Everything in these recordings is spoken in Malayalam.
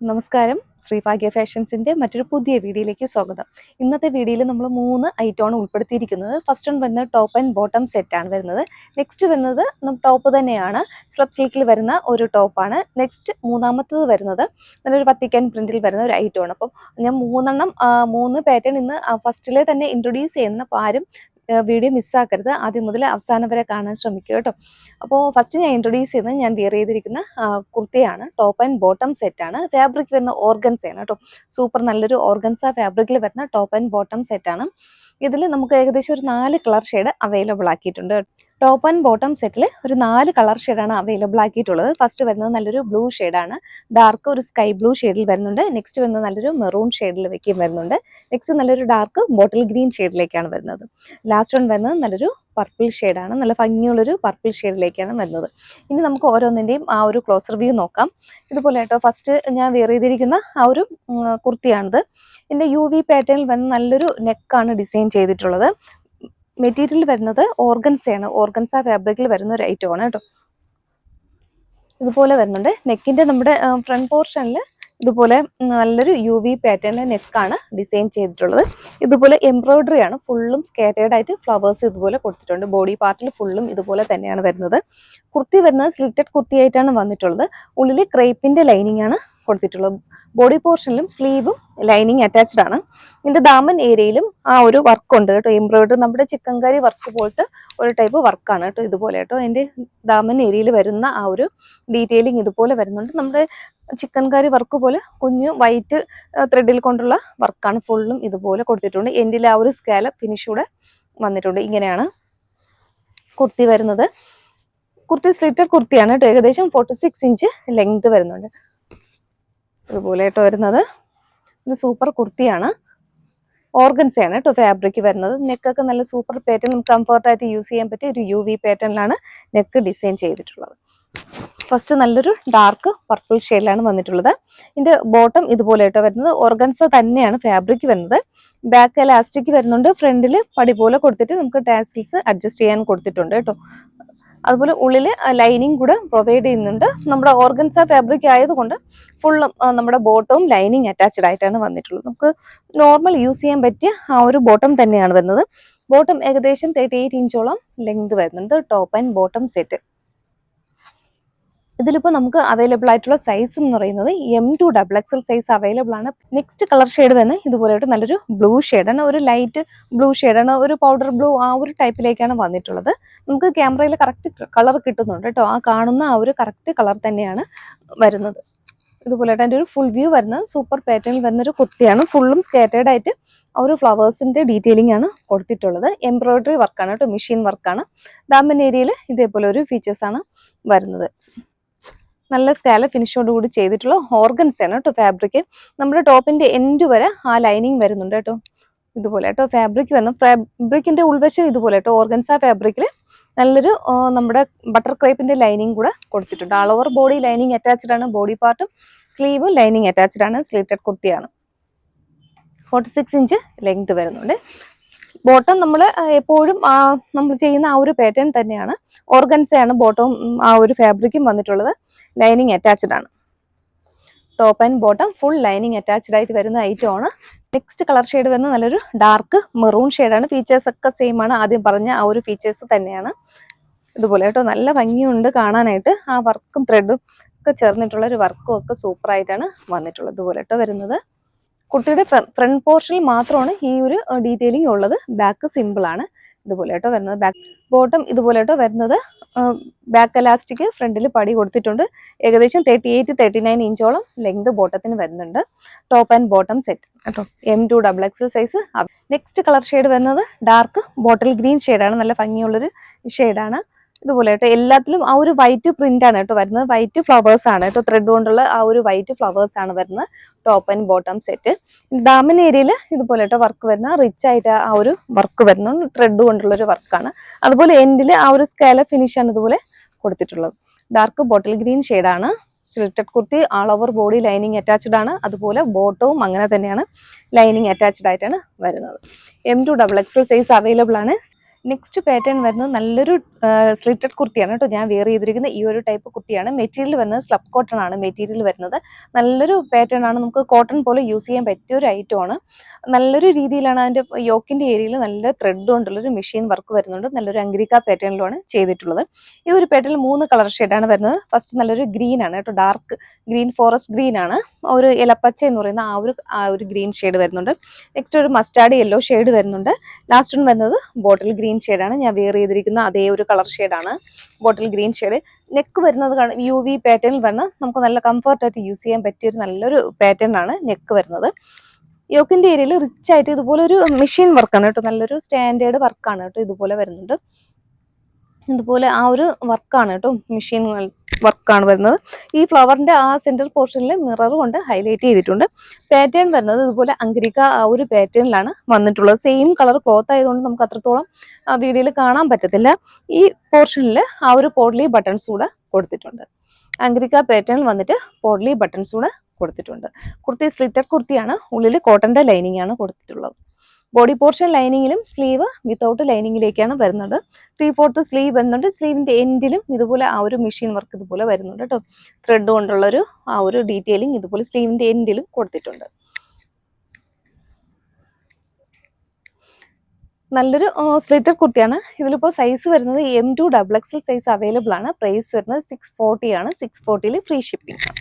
നമസ്കാരം. ശ്രീഭാഗ്യ ഫാഷൻസിന്റെ മറ്റൊരു പുതിയ വീഡിയോയിലേക്ക് സ്വാഗതം. ഇന്നത്തെ വീഡിയോയിൽ നമ്മൾ 3 ഐറ്റമാണ് ഉൾപ്പെടുത്തിയിരിക്കുന്നത്. ഫസ്റ്റ് വൺ വരുന്നത് ടോപ്പ് ആൻഡ് ബോട്ടം സെറ്റ് ആണ് വരുന്നത്. നെക്സ്റ്റ് വരുന്നത് ടോപ്പ് തന്നെയാണ്, സ്ലബ് സിൽക്കിൽ വരുന്ന ഒരു ടോപ്പാണ്. നെക്സ്റ്റ് മൂന്നാമത്തത് വരുന്നത് നല്ലൊരു വത്തിക്കാൻ പ്രിന്റിൽ വരുന്ന ഒരു ഐറ്റമാണ്. അപ്പം ഞാൻ 3 പാറ്റേൺ ഇന്ന് ഫസ്റ്റിലെ തന്നെ ഇൻട്രൊഡ്യൂസ് ചെയ്യുന്ന. അപ്പോൾ ആരും വീഡിയോ മിസ്സാക്കരുത്, ആദ്യം മുതൽ അവസാനം വരെ കാണാൻ ശ്രമിക്കുക കേട്ടോ. അപ്പോൾ ഫസ്റ്റ് ഞാൻ ഇൻട്രൊഡ്യൂസ് ചെയ്യുന്നത് ഞാൻ വെയർ ചെയ്തിരിക്കുന്ന കുർത്തിയാണ്. ടോപ്പ് ആൻഡ് ബോട്ടം സെറ്റ് ആണ്. ഫാബ്രിക് വരുന്ന ഓർഗൻസ ആണ് കേട്ടോ. സൂപ്പർ നല്ലൊരു ഓർഗൻസ ഫാബ്രിക്കിൽ വരുന്ന ടോപ്പ് ആൻഡ് ബോട്ടം സെറ്റ് ആണ്. ഇതിൽ നമുക്ക് ഏകദേശം ഒരു 4 കളർ ഷെയ്ഡ് അവൈലബിൾ ആക്കിയിട്ടുണ്ട്. ടോപ്പ് ആൻഡ് ബോട്ടം സെറ്റിൽ ഒരു 4 കളർ ഷെയ്ഡാണ് അവൈലബിൾ ആക്കിയിട്ടുള്ളത്. ഫസ്റ്റ് വരുന്നത് നല്ലൊരു ബ്ലൂ ഷെയ്ഡാണ്, ഡാർക്ക് ഒരു സ്കൈ ബ്ലൂ ഷെയ്ഡിൽ വരുന്നുണ്ട്. നെക്സ്റ്റ് വരുന്നത് നല്ലൊരു മെറൂൺ ഷെയ്ഡിൽ വെക്കും വരുന്നുണ്ട്. നെക്സ്റ്റ് നല്ലൊരു ഡാർക്ക് ബോട്ടിൽ ഗ്രീൻ ഷെയ്ഡിലേക്കാണ് വരുന്നത്. ലാസ്റ്റ് വൺ വരുന്നത് നല്ലൊരു പർപ്പിൾ ഷെയ്ഡാണ്, നല്ല ഭംഗിയുള്ളൊരു പർപ്പിൾ ഷെയ്ഡിലേക്കാണ് വരുന്നത്. ഇനി നമുക്ക് ഓരോന്നിൻ്റെയും ആ ഒരു ക്ലോസർ വ്യൂ നോക്കാം. ഇതുപോലെ കേട്ടോ, ഫസ്റ്റ് ഞാൻ വെയർ ചെയ്തിരിക്കുന്ന ആ ഒരു കുർത്തിയാണിത്. ഇതിൻ്റെ UV പാറ്റേണിൽ വന്ന് നല്ലൊരു നെക്കാണ് ഡിസൈൻ ചെയ്തിട്ടുള്ളത്. മെറ്റീരിയൽ വരുന്നത് ഓർഗൻസയാണ്, ഓർഗൻസ ഫാബ്രിക്കിൽ വരുന്ന ഒരു ഐറ്റമാണ് കേട്ടോ. ഇതുപോലെ വരുന്നുണ്ട്. നെക്കിന്റെ നമ്മുടെ ഫ്രണ്ട് പോർഷനിൽ ഇതുപോലെ നല്ലൊരു UV പാറ്റേണിലെ നെക്കാണ് ഡിസൈൻ ചെയ്തിട്ടുള്ളത്. ഇതുപോലെ എംബ്രോയിഡറി ആണ്, ഫുള്ളും സ്കാറ്റേർഡ് ആയിട്ട് ഫ്ലവേഴ്സ് ഇതുപോലെ കൊടുത്തിട്ടുണ്ട്. ബോഡി പാർട്ടിൽ ഫുള്ളും ഇതുപോലെ തന്നെയാണ് വരുന്നത്. കുർത്തി വരുന്നത് സ്ലിറ്റഡ് കുർത്തി ആയിട്ടാണ് വന്നിട്ടുള്ളത്. ഉള്ളിൽ ക്രേപ്പിന്റെ ലൈനിങ് ആണ് കൊടുത്തിട്ടുള്ളത്. ബോഡി പോർഷനിലും സ്ലീവും ലൈനിങ് അറ്റാച്ച്ഡ് ആണ്. ഇതിന്റെ ദാമൻ ഏരിയയിലും ആ ഒരു വർക്ക് ഉണ്ട് കേട്ടോ. എംബ്രോയിഡറി നമ്മുടെ ചിക്കൻകാരി വർക്ക് പോലത്തെ ഒരു ടൈപ്പ് വർക്കാണ് കേട്ടോ. ഇതുപോലെ കേട്ടോ, അതിന്റെ ദാമൻ ഏരിയയിൽ വരുന്ന ആ ഒരു ഡീറ്റെയിലിംഗ് ഇതുപോലെ വരുന്നുണ്ട്. നമ്മുടെ ചിക്കൻകാരി വർക്ക് പോലെ കുഞ്ഞു വൈറ്റ് ത്രെഡിൽ കൊണ്ടുള്ള വർക്കാണ് ഫുള്ളും ഇതുപോലെ കൊടുത്തിട്ടുണ്ട്. എൻഡിൽ ആ ഒരു സ്കാലപ്പ് ഫിനിഷ് കൂടെ വന്നിട്ടുണ്ട്. ഇങ്ങനെയാണ് കുർത്തി വരുന്നത്. കുർത്തി സ്ലിറ്റഡ് കുർത്തിയാണ് കേട്ടോ. ഏകദേശം 46 ഇഞ്ച് ലെങ്ത് വരുന്നുണ്ട്. ഇതുപോലെ കേട്ടോ വരുന്നത്. ഒരു സൂപ്പർ കുർത്തിയാണ്, ഓർഗൻസയാണ് കേട്ടോ ഫാബ്രിക് വരുന്നത്. നെക്കൊക്കെ നല്ല സൂപ്പർ പാറ്റേൺ, നമുക്ക് കംഫർട്ടായിട്ട് യൂസ് ചെയ്യാൻ പറ്റിയ ഒരു UV പാറ്റേണിലാണ് നെക്ക് ഡിസൈൻ ചെയ്തിട്ടുള്ളത്. ഫസ്റ്റ് നല്ലൊരു ഡാർക്ക് പർപ്പിൾ ഷെയ്ഡിലാണ് വന്നിട്ടുള്ളത്. ഇതിന്റെ ബോട്ടം ഇതുപോലെ കേട്ടോ വരുന്നത്. ഓർഗൻസ തന്നെയാണ് ഫാബ്രിക് വരുന്നത്. ബാക്ക് എലാസ്റ്റിക് വരുന്നുണ്ട്. ഫ്രണ്ടിൽ പടി പോലെ കൊടുത്തിട്ട് നമുക്ക് ടാസിൽസ് അഡ്ജസ്റ്റ് ചെയ്യാൻ കൊടുത്തിട്ടുണ്ട് കേട്ടോ. അതുപോലെ ഉള്ളിൽ ലൈനിങ് കൂടെ പ്രൊവൈഡ് ചെയ്യുന്നുണ്ട്. നമ്മുടെ ഓർഗൻസ ഫാബ്രിക് ആയതുകൊണ്ട് ഫുള്ളും നമ്മുടെ ബോട്ടവും ലൈനിങ് അറ്റാച്ച്ഡ് ആയിട്ടാണ് വന്നിട്ടുള്ളത്. നമുക്ക് നോർമൽ യൂസ് ചെയ്യാൻ പറ്റിയ ആ ഒരു ബോട്ടം തന്നെയാണ് വരുന്നത്. ബോട്ടം ഏകദേശം 38 ഇഞ്ചോളം ലെങ്ത് വരുന്നുണ്ട്. Top and bottom set. ഇതിലിപ്പോൾ നമുക്ക് അവൈലബിൾ ആയിട്ടുള്ള സൈസ് എന്ന് പറയുന്നത് M2 XXL സൈസ് അവൈലബിൾ ആണ്. നെക്സ്റ്റ് കളർ ഷെയ്ഡ് തന്നെ ഇതുപോലെയായിട്ട് നല്ലൊരു ബ്ലൂ ഷെയ്ഡാണ്, ഒരു ലൈറ്റ് ബ്ലൂ ഷെയ്ഡാണ്, ഒരു പൗഡർ ബ്ലൂ ആ ഒരു ടൈപ്പിലേക്കാണ് വന്നിട്ടുള്ളത്. നമുക്ക് ക്യാമറയിൽ കറക്റ്റ് കളർ കിട്ടുന്നുണ്ട് കേട്ടോ. ആ കാണുന്ന ആ ഒരു കറക്റ്റ് കളർ തന്നെയാണ് വരുന്നത്. ഇതുപോലെയായിട്ട് അതിൻ്റെ ഒരു ഫുൾ വ്യൂ വരുന്നത് സൂപ്പർ പാറ്റേണിൽ വരുന്നൊരു കുർത്തിയാണ്. ഫുള്ളും സ്കാറ്റേർഡ് ആയിട്ട് ആ ഒരു ഫ്ലവേഴ്സിന്റെ ഡീറ്റെയിലിംഗ് ആണ് കൊടുത്തിട്ടുള്ളത്. എംബ്രോയിഡറി വർക്കാണ് കേട്ടോ, മെഷീൻ വർക്കാണ്. ദാമൻ ഏരിയയിൽ ഇതേപോലെ ഒരു ഫീച്ചേഴ്സ് ആണ് വരുന്നത്. നല്ല സ്കാല ഫിനിഷോട് കൂടി ചെയ്തിട്ടുള്ള ഓർഗൻസാണ് കേട്ടോ ഫാബ്രിക്. നമ്മുടെ ടോപ്പിന്റെ എൻഡ് വരെ ആ ലൈനിങ് വരുന്നുണ്ട് കേട്ടോ. ഇതുപോലെ കേട്ടോ ഫാബ്രിക് വരുന്നു. ഫാബ്രിക്കിന്റെ ഉൾവശം ഇതുപോലെ കേട്ടോ. ഓർഗൻസ ഫാബ്രിക്കിൽ നല്ലൊരു നമ്മുടെ ബട്ടർ ക്രേപ്പിന്റെ ലൈനിങ് കൂടെ കൊടുത്തിട്ടുണ്ട്. ആൾ ഓവർ ബോഡി ലൈനിങ് അറ്റാച്ച്ഡ് ആണ്. ബോഡി പാർട്ടും സ്ലീവും ലൈനിങ് അറ്റാച്ച്ഡ് ആണ്. സ്ലിറ്റഡ് കുർത്തിയാണ്. 46 ഇഞ്ച് ലെങ്ത് വരുന്നുണ്ട്. ബോട്ടം നമ്മൾ എപ്പോഴും നമ്മൾ ചെയ്യുന്ന ആ ഒരു പാറ്റേൺ തന്നെയാണ്. ഓർഗൻസയാണ് ബോട്ടവും ആ ഒരു ഫാബ്രിക്കും വന്നിട്ടുള്ളത്. ലൈനിങ് അറ്റാച്ച്ഡ് ആണ്. Top and bottom full lining attached ആയിട്ട് വരുന്ന ഐറ്റം ആണ്. നെക്സ്റ്റ് കളർ ഷെയ്ഡ് വരുന്നത് നല്ലൊരു ഡാർക്ക് മെറൂൺ ഷെയ്ഡാണ്. ഫീച്ചേഴ്സ് ഒക്കെ സെയിം ആണ്, ആദ്യം പറഞ്ഞ ആ ഒരു ഫീച്ചേഴ്സ് തന്നെയാണ്. ഇതുപോലെ കേട്ടോ, നല്ല ഭംഗിയുണ്ട് കാണാനായിട്ട്. ആ വർക്കും ത്രെഡും ഒക്കെ ചേർന്നിട്ടുള്ള ഒരു വർക്കും ഒക്കെ സൂപ്പർ ആയിട്ടാണ് വന്നിട്ടുള്ളത്. ഇതുപോലെ കേട്ടോ വരുന്നത്. കുട്ടിയുടെ ഫ്രണ്ട് പോർഷനിൽ മാത്രമാണ് ഈ ഒരു ഡീറ്റെയിലിംഗ് ഉള്ളത്. ബാക്ക് സിമ്പിൾ ആണ്. ഇതുപോലെ കേട്ടോ വരുന്നത്. ബാക്ക് ബോട്ടം ഇതുപോലെ കേട്ടോ വരുന്നത്. ബാക്ക് എലാസ്റ്റിക് ഫ്രണ്ടിൽ പടി കൊടുത്തിട്ടുണ്ട്. ഏകദേശം 38-39 ഇഞ്ചോളം ലെങ്ത് ബോട്ടത്തിന് വരുന്നുണ്ട്. ടോപ്പ് ആൻഡ് ബോട്ടം സെറ്റ് കേട്ടോ. M2 XXL size. Next colour shade വരുന്നത് ഡാർക്ക് ബോട്ടിൽ ഗ്രീൻ ഷെയ്ഡാണ്. നല്ല ഭംഗിയുള്ളൊരു ഷെയ്ഡാണ്. ഇതുപോലെ കേട്ടോ എല്ലാത്തിലും ആ ഒരു വൈറ്റ് പ്രിന്റ് ആണ് കേട്ടോ വരുന്നത്. വൈറ്റ് ഫ്ലവേഴ്സ് ആണ് കേട്ടോ. ത്രെഡ് കൊണ്ടുള്ള ആ ഒരു വൈറ്റ് ഫ്ലവേഴ്സ് ആണ് വരുന്നത്. Top and bottom set. Daman ഏരിയയിൽ ഇതുപോലെ കേട്ടോ വർക്ക് വരുന്ന റിച്ച് ആയിട്ട് ആ ഒരു വർക്ക് വരുന്നു. ത്രെഡ് കൊണ്ടുള്ള ഒരു വർക്കാണ്. അതുപോലെ എൻഡിൽ ആ ഒരു സ്കാല ഫിനിഷ് ആണ് ഇതുപോലെ കൊടുത്തിട്ടുള്ളത്. ഡാർക്ക് ബോട്ടിൽ ഗ്രീൻ ഷെയ്ഡാണ്. സ്ലിറ്റഡ് കുർത്തി ആൾ ഓവർ ബോഡി ലൈനിങ് അറ്റാച്ച്ഡ് ആണ്. അതുപോലെ ബോട്ടവും അങ്ങനെ തന്നെയാണ്, ലൈനിങ് അറ്റാച്ച്ഡ് ആയിട്ടാണ് വരുന്നത്. M2 XXL സൈസ് അവൈലബിൾ ആണ്. നെക്സ്റ്റ് പാറ്റേൺ വരുന്നത് നല്ലൊരു സ്ലിറ്റഡ് കുർത്തിയാണ് കേട്ടോ. ഞാൻ വെയർ ചെയ്തിരിക്കുന്ന ഈ ഒരു ടൈപ്പ് കുർത്തിയാണ്. മെറ്റീരിയൽ വരുന്നത് സ്ലബ് കോട്ടൺ ആണ് മെറ്റീരിയൽ വരുന്നത്. നല്ലൊരു പാറ്റേൺ ആണ്, നമുക്ക് കോട്ടൺ പോലെ യൂസ് ചെയ്യാൻ പറ്റിയ ഒരു ഐറ്റം ആണ്. നല്ലൊരു രീതിയിലാണ് അതിന്റെ യോക്കിന്റെ ഏരിയയിൽ നല്ല ത്രെഡ് കൊണ്ടുള്ളൊരു മെഷീൻ വർക്ക് വരുന്നുണ്ട്. നല്ലൊരു അങ്കരിക്ക പാറ്റേണിലാണ് ചെയ്തിട്ടുള്ളത്. ഈ ഒരു പാറ്റേണിൽ 3 കളർ ഷെയ്ഡാണ് വരുന്നത്. ഫസ്റ്റ് നല്ലൊരു ഗ്രീൻ ആണ് കേട്ടോ, ഡാർക്ക് ഗ്രീൻ, ഫോറസ്റ്റ് ഗ്രീൻ ആണ്, ഒരു ഇലപ്പച്ച എന്ന് പറയുന്ന ആ ഒരു ഗ്രീൻ ഷെയ്ഡ് വരുന്നുണ്ട്. നെക്സ്റ്റ് ഒരു മസ്റ്റാർഡ് യെല്ലോ ഷെയ്ഡ് വരുന്നുണ്ട്. ലാസ്റ്റ് വൺ വരുന്നത് ബോട്ടിൽ ഗ്രീൻ ഷെയ്ഡാണ്. ഞാൻ വെയർ ചെയ്തിരിക്കുന്ന അതേ ഒരു കളർ ഷെയ്ഡാണ് ബോട്ടിൽ ഗ്രീൻ ഷെയ്ഡ്. നെക്ക് വരുന്നത് UV പാറ്റേണിൽ വരുന്ന നമുക്ക് നല്ല കംഫർട്ടായിട്ട് യൂസ് ചെയ്യാൻ പറ്റിയ ഒരു നല്ലൊരു പാറ്റേൺ ആണ് നെക്ക് വരുന്നത്. യോക്കിന്റെ ഏരിയയിൽ റിച്ച് ആയിട്ട് ഇതുപോലെ ഒരു മെഷീൻ വർക്കാണ് കേട്ടോ, നല്ലൊരു സ്റ്റാൻഡേർഡ് വർക്കാണ് കേട്ടോ. ഇതുപോലെ വരുന്നുണ്ട്, ഇതുപോലെ ആ ഒരു വർക്കാണ് കേട്ടോ, മെഷീൻ വർക്കാണ് വരുന്നത്. ഈ ഫ്ലവറിന്റെ ആ സെന്റർ പോർഷനിൽ മിറർ കൊണ്ട് ഹൈലൈറ്റ് ചെയ്തിട്ടുണ്ട്. പാറ്റേൺ വരുന്നത് ഇതുപോലെ അങ്കരിക്ക ആ ഒരു പാറ്റേണിലാണ് വന്നിട്ടുള്ളത്. സെയിം കളർ ക്ലോത്ത് ആയതുകൊണ്ട് നമുക്ക് അത്രത്തോളം വീഡിയോയിൽ കാണാൻ പറ്റത്തില്ല. ഈ പോർഷനിൽ ആ ഒരു പോഡ്ലി ബട്ടൺസ് കൂടെ കൊടുത്തിട്ടുണ്ട്. അങ്കരിക്ക പാറ്റേൺ വന്നിട്ട് പോഡ്ലി ബട്ടൺസ് കൂടെ കൊടുത്തിട്ടുണ്ട്. കുർത്തി സ്ലിറ്റഡ് കുർത്തിയാണ്, ഉള്ളിൽ കോട്ടന്റെ ലൈനിങ് ആണ് കൊടുത്തിട്ടുള്ളത്. ബോഡി പോർഷൻ ലൈനിങ്ങിലും സ്ലീവ് വിത്തൗട്ട് ലൈനിങ്ങിലേക്കാണ് വരുന്നത്. 3/4 സ്ലീവ് വരുന്നുണ്ട്. സ്ലീവിന്റെ എൻഡിലും ഇതുപോലെ ആ ഒരു മെഷീൻ വർക്ക് ഇതുപോലെ വരുന്നുണ്ട് കേട്ടോ. ത്രെഡ് കൊണ്ടുള്ളൊരു ആ ഒരു ഡീറ്റെയിലിംഗ് ഇതുപോലെ സ്ലീവിന്റെ എൻഡിലും കൊടുത്തിട്ടുണ്ട്. നല്ലൊരു സ്ലിറ്റഡ് കുർത്തിയാണ്. ഇതിലിപ്പോൾ സൈസ് വരുന്നത് M2 XXL സൈസ് അവൈലബിൾ ആണ്. പ്രൈസ് വരുന്നത് 640 ആണ്. 640 ഫ്രീ ഷിപ്പിംഗ് ആണ്.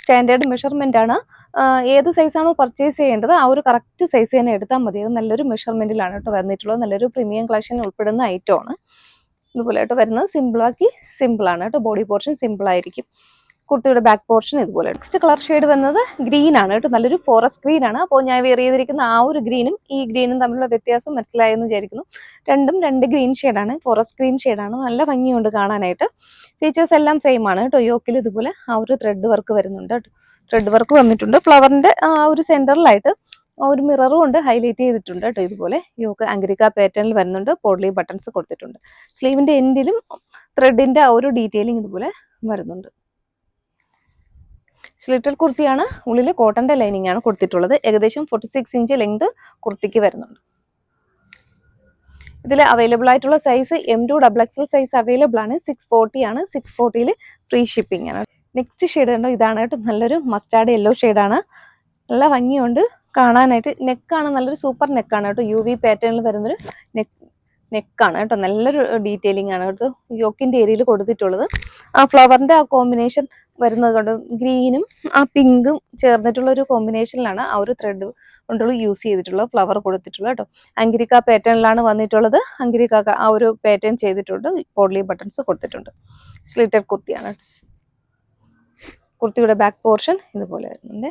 സ്റ്റാൻഡേർഡ് മെഷർമെന്റ് ആണ്. ഏത് സൈസാണോ പർച്ചേസ് ചെയ്യേണ്ടത് ആ ഒരു കറക്റ്റ് സൈസ് തന്നെ എടുത്താൽ മതി. നല്ലൊരു മെഷർമെന്റിലാണ് കേട്ടോ വന്നിട്ടുള്ളത്. നല്ലൊരു പ്രീമിയം കളക്ഷൻ ഉൾപ്പെടുന്ന ഐറ്റം ആണ്. ഇതുപോലെ ആയിട്ട് വരുന്നത് സിമ്പിൾ ആണ് കേട്ടോ. ബോഡി പോർഷൻ സിമ്പിൾ ആയിരിക്കും. കുർത്തിയുടെ ബാക്ക് പോർഷൻ ഇതുപോലെ. നെക്സ്റ്റ് കളർ ഷെയ്ഡ് വരുന്നത് ഗ്രീൻ ആണ് കേട്ടോ, നല്ലൊരു ഫോറസ്റ്റ് ഗ്രീൻ ആണ്. അപ്പോൾ ഞാൻ വെയർ ചെയ്തിരിക്കുന്ന ആ ഒരു ഗ്രീനും ഈ ഗ്രീനും തമ്മിലുള്ള വ്യത്യാസം മനസ്സിലായെന്ന് വിചാരിക്കുന്നു. രണ്ടും രണ്ട് ഗ്രീൻ ഷെയ്ഡാണ്, ഫോറസ്റ്റ് ഗ്രീൻ ഷെയ്ഡാണ്. നല്ല ഭംഗിയുണ്ട് കാണാനായിട്ട്. ഫീച്ചേഴ്സ് എല്ലാം സെയിം ആണ് കേട്ടോ. യോക്കിൽ ഇതുപോലെ ആ ഒരു ത്രെഡ് വർക്ക് വരുന്നുണ്ട് കേട്ടോ. ത്രെഡ് വർക്ക് വന്നിട്ടുണ്ട്. ഫ്ലവറിന്റെ ആ ഒരു സെന്ററിലായിട്ട് ഒരു മിററും കൊണ്ട് ഹൈലൈറ്റ് ചെയ്തിട്ടുണ്ട് കേട്ടോ. ഇതുപോലെ യോക്ക് അങ്കരിക്ക പാറ്റേണിൽ വരുന്നുണ്ട്. പോഡ്ലി ബട്ടൺസ് കൊടുത്തിട്ടുണ്ട്. സ്ലീവിന്റെ എൻഡിലും ത്രെഡിന്റെ ആ ഒരു ഡീറ്റെയിലിംഗ് ഇതുപോലെ വരുന്നുണ്ട്. സ്ലിറ്റഡ് കുർത്തിയാണ്, ഉള്ളിൽ കോട്ടന്റെ ലൈനിങ് ആണ് കൊടുത്തിട്ടുള്ളത്. ഏകദേശം 46 ഇഞ്ച് ലെങ്ത് കുർത്തിക്ക് വരുന്നുണ്ട്. ഇതിൽ അവൈലബിൾ ആയിട്ടുള്ള size M2 XXL size available ആണ്. 640 ആണ്. 640 ഫ്രീ ഷിപ്പിംഗ് ആണ്. നെക്സ്റ്റ് ഷെയ്ഡ് കണ്ടോ, ഇതാണ് കേട്ടോ, നല്ലൊരു മസ്റ്റാർഡ് യെല്ലോ ഷെയ്ഡാണ്. നല്ല ഭംഗിയുണ്ട് കാണാനായിട്ട്. നെക്കാണ് നല്ലൊരു സൂപ്പർ നെക്കാണ് കേട്ടോ. UV പാറ്റേണിൽ വരുന്നൊരു നെക്കാണ് കേട്ടോ. നല്ലൊരു ഡീറ്റെയിലിംഗ് ആണ് കേട്ടോ യോക്കിന്റെ ഏരിയയിൽ കൊടുത്തിട്ടുള്ളത്. ആ ഫ്ലവറിന്റെ ആ കോമ്പിനേഷൻ വരുന്നത് കൊണ്ട് ഗ്രീനും ആ പിങ്കും ചേർന്നിട്ടുള്ള ഒരു കോമ്പിനേഷനിലാണ് ആ ഒരു ത്രെഡ് കൊണ്ടുള്ള യൂസ് ചെയ്തിട്ടുള്ള ഫ്ലവർ കൊടുത്തിട്ടുള്ളത് കേട്ടോ. അങ്കരിക്ക പാറ്റേണിലാണ് വന്നിട്ടുള്ളത്. അങ്കരിക്ക ആ ഒരു പാറ്റേൺ ചെയ്തിട്ടുണ്ട്. പോഡ്ലി ബട്ടൺസ് കൊടുത്തിട്ടുണ്ട്. സ്ലിറ്റഡ് കുർത്തിയാണ്. കുർത്തിയുടെ ബാക്ക് പോർഷൻ ഇതുപോലെ വരുന്നുണ്ട്.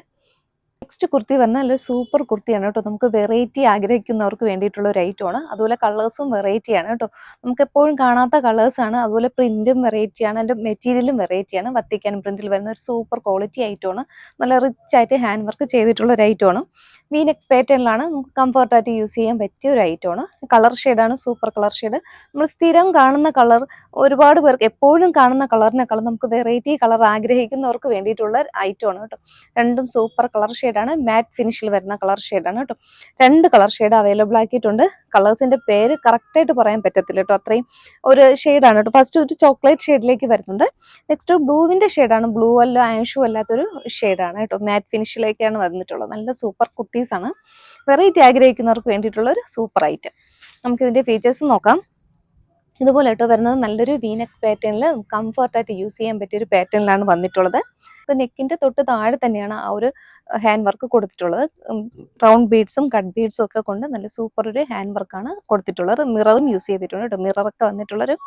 നെക്സ്റ്റ് കുർത്തി വന്നാൽ നല്ലൊരു സൂപ്പർ കുർത്തിയാണ് കേട്ടോ. നമുക്ക് വെറൈറ്റി ആഗ്രഹിക്കുന്നവർക്ക് വേണ്ടിയിട്ടുള്ള ഒരു ഐറ്റമാണ്. അതുപോലെ കളേഴ്സും വെറൈറ്റിയാണ് കേട്ടോ. നമുക്ക് എപ്പോഴും കാണാത്ത കളേഴ്സാണ്. അതുപോലെ പ്രിന്റും വെറൈറ്റിയാണ്. അതിൻ്റെ മെറ്റീരിയലും വെറൈറ്റിയാണ്. വത്തിക്കാൻ പ്രിന്റിൽ വരുന്ന ഒരു സൂപ്പർ ക്വാളിറ്റി ഐറ്റമാണ്. നല്ല റിച്ച് ആയിട്ട് ഹാൻഡ് വർക്ക് ചെയ്തിട്ടുള്ള ഒരു ഐറ്റമാണ്. വി നെക്ക് പാറ്റേണിലാണ്. നമുക്ക് കംഫർട്ടായിട്ട് യൂസ് ചെയ്യാൻ പറ്റിയ ഒരു ഐറ്റമാണ്. കളർ ഷെയ്ഡാണ് സൂപ്പർ കളർ ഷെയ്ഡ്. നമ്മൾ സ്ഥിരം കാണുന്ന കളർ, ഒരുപാട് പേർക്ക് എപ്പോഴും കാണുന്ന കളറിനേക്കാളും നമുക്ക് വെറൈറ്റി കളർ ആഗ്രഹിക്കുന്നവർക്ക് വേണ്ടിയിട്ടുള്ള ഐറ്റമാണ് കേട്ടോ. രണ്ടും സൂപ്പർ കളർ ഷെയ്ഡാണ്. മാറ്റ് ഫിനിഷിൽ വരുന്ന കളർ ഷെയ്ഡാണ് കേട്ടോ. 2 കളർ ഷെയ്ഡ് അവൈലബിൾ ആക്കിയിട്ടുണ്ട്. കളേഴ്സിന്റെ പേര് കറക്റ്റായിട്ട് പറയാൻ പറ്റത്തില്ല കേട്ടോ, അത്രയും ഒരു ഷെയ്ഡാണ് കേട്ടോ. ഫസ്റ്റ് ഒരു ചോക്ലേറ്റ് ഷെയ്ഡിലേക്ക് വരുന്നുണ്ട്. നെക്സ്റ്റ് ബ്ലൂവിന്റെ ഷെയ്ഡാണ്. ബ്ലൂ അല്ല ആഷും അല്ലാത്തൊരു ഷെയ്ഡാണ് കേട്ടോ. മാറ്റ് ഫിനിഷിലേക്കാണ് വന്നിട്ടുള്ളത്. നല്ല സൂപ്പർ കുർത്തീസ് ആണ്. വെറൈറ്റി ആഗ്രഹിക്കുന്നവർക്ക് വേണ്ടിയിട്ടുള്ള ഒരു സൂപ്പർ ഐറ്റം. നമുക്ക് ഇതിന്റെ ഫീച്ചേഴ്സ് നോക്കാം. ഇതുപോലെ കേട്ടോ വരുന്നത് നല്ലൊരു വീനെക്ക് പാറ്റേണിൽ കംഫർട്ടായിട്ട് യൂസ് ചെയ്യാൻ പറ്റിയ ഒരു പാറ്റേണിലാണ് വന്നിട്ടുള്ളത്. നെക്കിന്റെ തൊട്ട് താഴെ തന്നെയാണ് ആ ഒരു ഹാൻഡ് വർക്ക് കൊടുത്തിട്ടുള്ളത്. റൗണ്ട് ബീഡ്സും കട്ട് ബീഡ്സും ഒക്കെ കൊണ്ട് നല്ല സൂപ്പർ ഒരു ഹാൻഡ് വർക്കാണ് കൊടുത്തിട്ടുള്ളത്. മിററും യൂസ് ചെയ്തിട്ടുണ്ട് കേട്ടോ. മിററൊക്കെ വന്നിട്ടുള്ളൊരു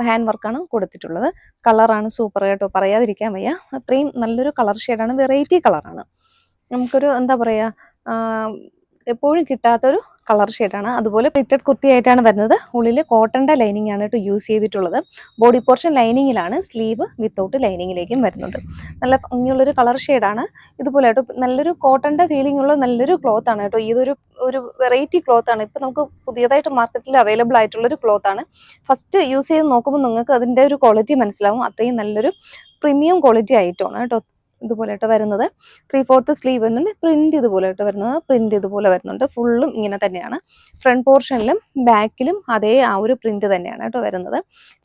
ഹാൻഡ് വർക്കാണ് കൊടുത്തിട്ടുള്ളത്. കളറാണ് സൂപ്പർ കേട്ടോ, പറയാതിരിക്കാൻ വയ്യ. അത്രയും നല്ലൊരു കളർ ഷെയ്ഡാണ്. വെറൈറ്റി കളറാണ്. നമുക്കൊരു എന്താ പറയാ, എപ്പോഴും കിട്ടാത്തൊരു കളർ ഷെയ്ഡാണ്. അതുപോലെ പ്ലിറ്റഡ് കുർത്തി ആയിട്ടാണ് വരുന്നത്. ഉള്ളിൽ കോട്ടന്റെ ലൈനിങ് ആണ് കേട്ടോ യൂസ് ചെയ്തിട്ടുള്ളത്. ബോഡി പോർഷൻ ലൈനിങ്ങിലാണ്. സ്ലീവ് വിത്തൗട്ട് ലൈനിങ്ങിലേക്കും വരുന്നുണ്ട്. നല്ല ഭംഗിയുള്ളൊരു കളർ ഷെയ്ഡാണ്. ഇതുപോലെ കേട്ടോ നല്ലൊരു കോട്ടന്റെ ഫീലിംഗ് ഉള്ള നല്ലൊരു ക്ലോത്ത് ആണ് കേട്ടോ. ഇതൊരു വെറൈറ്റി ക്ലോത്ത് ആണ്. ഇപ്പൊ നമുക്ക് പുതിയതായിട്ട് മാർക്കറ്റിൽ അവൈലബിൾ ആയിട്ടുള്ള ഒരു ക്ലോത്ത് ആണ്. ഫസ്റ്റ് യൂസ് ചെയ്ത് നോക്കുമ്പോൾ നിങ്ങൾക്ക് അതിന്റെ ഒരു ക്വാളിറ്റി മനസ്സിലാവും. അത്രയും നല്ലൊരു പ്രീമിയം ക്വാളിറ്റി ആയിട്ടാണ് കേട്ടോ. ഇതുപോലെയായിട്ട് വരുന്നത്. 3/4 സ്ലീവ് വരുന്നുണ്ട്. പ്രിന്റ് ഇതുപോലെയായിട്ട് വരുന്നത്. പ്രിന്റ് ഇതുപോലെ വരുന്നുണ്ട്. ഫുള്ളും ഇങ്ങനെ തന്നെയാണ്. ഫ്രണ്ട് പോർഷനിലും ബാക്കിലും അതേ ആ ഒരു പ്രിന്റ് തന്നെയാണ് കേട്ടോ വരുന്നത്.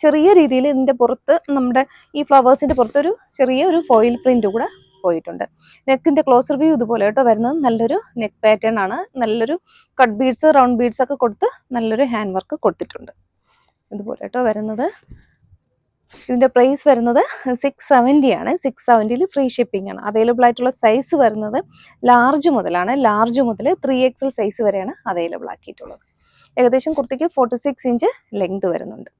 ചെറിയ രീതിയിൽ ഇതിന്റെ പുറത്ത് നമ്മുടെ ഈ ഫ്ലവേഴ്സിന്റെ പുറത്തൊരു ചെറിയ ഒരു ഫോയിൽ പ്രിന്റ് കൂടെ പോയിട്ടുണ്ട്. നെക്കിന്റെ ക്ലോസർ വ്യൂ ഇതുപോലെ കേട്ടോ വരുന്നത്. നല്ലൊരു നെക്ക് പാറ്റേൺ ആണ്. നല്ലൊരു കട്ട് ബീഡ്സ് റൗണ്ട് ബീഡ്സ് ഒക്കെ കൊടുത്ത് നല്ലൊരു ഹാൻഡ് വർക്ക് കൊടുത്തിട്ടുണ്ട്. ഇതുപോലെ കേട്ടോ വരുന്നത്. ഇതിന്റെ പ്രൈസ് വരുന്നത് 670 ആണ്. 670 ഫ്രീ ഷിപ്പിംഗ് ആണ്. അവൈലബിൾ ആയിട്ടുള്ള സൈസ് വരുന്നത് ലാർജ് മുതലാണ്. ലാർജ് മുതൽ 3XL സൈസ് വരെയാണ് അവൈലബിൾ ആക്കിയിട്ടുള്ളത്. ഏകദേശം കുർത്തിക്ക് 46 ഇഞ്ച് ലെങ്ത് വരുന്നുണ്ട്.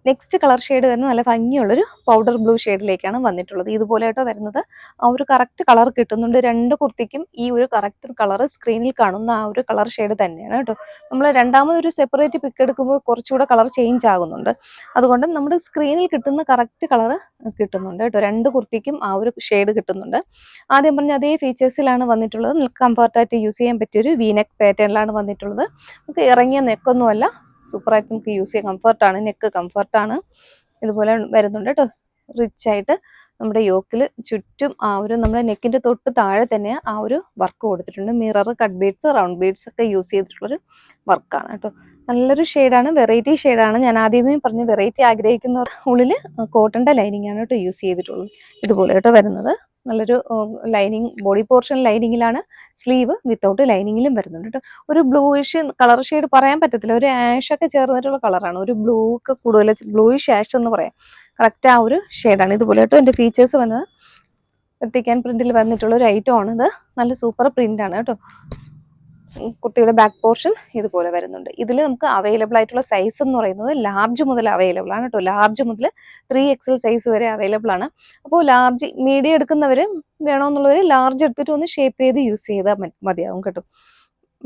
നെക്സ്റ്റ് കളർ ഷെയ്ഡ് വരുന്നത് നല്ല ഭംഗിയുള്ളൊരു പൗഡർ ബ്ലൂ ഷെയ്ഡിലേക്കാണ് വന്നിട്ടുള്ളത്. ഇതുപോലെയായിട്ടോ വരുന്നത്. ആ ഒരു കറക്റ്റ് കളർ കിട്ടുന്നുണ്ട്. രണ്ട് കുർത്തിക്കും ഈ ഒരു കറക്റ്റ് കളർ സ്ക്രീനിൽ കാണുന്ന ആ ഒരു കളർ ഷെയ്ഡ് തന്നെയാണ് കേട്ടോ. നമ്മൾ രണ്ടാമതൊരു സെപ്പറേറ്റ് പിക്ക് എടുക്കുമ്പോൾ കുറച്ചുകൂടെ കളർ ചേഞ്ച് ആകുന്നുണ്ട്. അതുകൊണ്ട് നമ്മുടെ സ്ക്രീനിൽ കിട്ടുന്ന കറക്റ്റ് കളർ കിട്ടുന്നുണ്ട് കേട്ടോ. രണ്ട് കുർത്തിക്കും ആ ഒരു ഷെയ്ഡ് കിട്ടുന്നുണ്ട്. ആദ്യം പറഞ്ഞ അതേ ഫീച്ചേഴ്സിലാണ് വന്നിട്ടുള്ളത്. നിങ്ങൾക്ക് കംഫർട്ടായിട്ട് യൂസ് ചെയ്യാൻ പറ്റിയൊരു വി നെക്ക് പാറ്റേണിലാണ് വന്നിട്ടുള്ളത്. നമുക്ക് ഇറങ്ങിയ നെക്കൊന്നുമല്ല, സൂപ്പറായിട്ട് നമുക്ക് യൂസ് ചെയ്യാൻ കംഫർട്ടാണ്. നെക്ക് കംഫർട്ടാണ്. ഇതുപോലെ വരുന്നുണ്ട് കേട്ടോ. റിച്ച് ആയിട്ട് നമ്മുടെ യോക്കിൽ ചുറ്റും ആ ഒരു നമ്മുടെ നെക്കിന്റെ തൊട്ട് താഴെ തന്നെ ആ ഒരു വർക്ക് കൊടുത്തിട്ടുണ്ട്. Mirror, cut beads, round beads ഒക്കെ യൂസ് ചെയ്തിട്ടുള്ളൊരു വർക്കാണ് കേട്ടോ. നല്ലൊരു ഷെയ്ഡാണ്. വെറൈറ്റി ഷെയ്ഡാണ്. ഞാൻ ആദ്യമേ പറഞ്ഞു, വെറൈറ്റി ആഗ്രഹിക്കുന്നവർ ഉള്ളിൽ കോട്ടന്റെ ലൈനിങ് ആണ് കേട്ടോ യൂസ് ചെയ്തിട്ടുള്ളത്. ഇതുപോലെ കേട്ടോ വരുന്നത്. നല്ലൊരു ലൈനിങ്, ബോഡി പോർഷൻ ലൈനിങ്ങിലാണ്. സ്ലീവ് വിത്തൗട്ട് ലൈനിങ്ങിലും വരുന്നുണ്ട് കേട്ടോ. ഒരു ബ്ലൂയിഷ് കളർ ഷെയ്ഡ് പറയാൻ പറ്റത്തില്ല. ഒരു ആഷ് ഒക്കെ ചേർന്നിട്ടുള്ള കളറാണ്. ഒരു ബ്ലൂ ഒക്കെ കൂടുതൽ, ബ്ലൂയിഷ് ആഷ് എന്ന് പറയാം. കറക്റ്റ് ആ ഒരു ഷെയ്ഡാണ്. ഇതുപോലെ കേട്ടോ എൻ്റെ ഫീച്ചേഴ്സ് വന്നത്. എത്തിക്കാൻ പ്രിന്റിൽ വന്നിട്ടുള്ള ഒരു ഐറ്റം ആണ് ഇത്. നല്ല സൂപ്പർ പ്രിന്റ് ആണ് കേട്ടോ. കുർത്തിയുടെ ബാക്ക് പോർഷൻ ഇതുപോലെ വരുന്നുണ്ട്. ഇതിൽ നമുക്ക് അവൈലബിൾ ആയിട്ടുള്ള സൈസ് എന്ന് പറയുന്നത് ലാർജ് മുതൽ അവൈലബിൾ ആണ് കേട്ടോ. ലാർജ് മുതൽ 3XL സൈസ് വരെ അവൈലബിൾ ആണ്. അപ്പോൾ ലാർജ് മീഡിയം എടുക്കുന്നവർ വേണമെന്നുള്ളവർ ലാർജ് എടുത്തിട്ട് ഒന്ന് ഷേപ്പ് ചെയ്ത് യൂസ് ചെയ്താൽ മതിയാവും കേട്ടോ.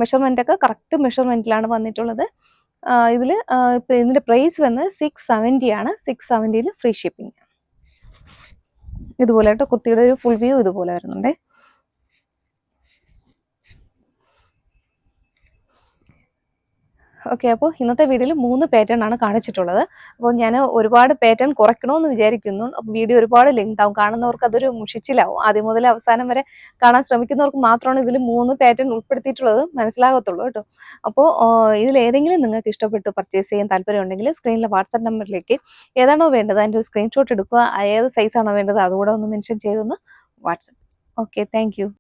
മെഷർമെന്റ് ഒക്കെ കറക്റ്റ് മെഷർമെന്റിലാണ് വന്നിട്ടുള്ളത്. ഇതിന്റെ പ്രൈസ് വന്നത് 670 ആണ്. 670 ഫ്രീ ഷിപ്പിംഗ്. ഇതുപോലെ കേട്ടോ. കുർത്തിയുടെ ഒരു ഫുൾ വ്യൂ ഇതുപോലെ വരുന്നുണ്ടേ. ഓക്കെ, അപ്പോൾ ഇന്നത്തെ വീഡിയോയിൽ 3 പാറ്റേൺ ആണ് കാണിച്ചിട്ടുള്ളത്. അപ്പോൾ ഞാൻ ഒരുപാട് പാറ്റേൺ കുറയ്ക്കണമെന്ന് വിചാരിക്കുന്നു. അപ്പോൾ വീഡിയോ ഒരുപാട് ലെങ്ത് ആവും. കാണുന്നവർക്ക് അതൊരു മുഷിച്ചിലാവും. ആദ്യം മുതൽ അവസാനം വരെ കാണാൻ ശ്രമിക്കുന്നവർക്ക് മാത്രമാണ് ഇതിൽ 3 പാറ്റേൺ ഉൾപ്പെടുത്തിയിട്ടുള്ളത് മനസ്സിലാകത്തുള്ളൂ കേട്ടോ. അപ്പോൾ ഇതിലേതെങ്കിലും നിങ്ങൾക്ക് ഇഷ്ടപ്പെട്ട് പർച്ചേസ് ചെയ്യാൻ താല്പര്യം ഉണ്ടെങ്കിൽ സ്ക്രീനിലെ വാട്സാപ്പ് നമ്പറിലേക്ക് ഏതാണോ വേണ്ടത് അതിൻ്റെ ഒരു സ്ക്രീൻഷോട്ട് എടുക്കുക. ഏത് സൈസാണോ വേണ്ടത് അതുകൂടെ ഒന്ന് മെൻഷൻ ചെയ്തൊന്ന് വാട്സാപ്പ്. Okay, thank you.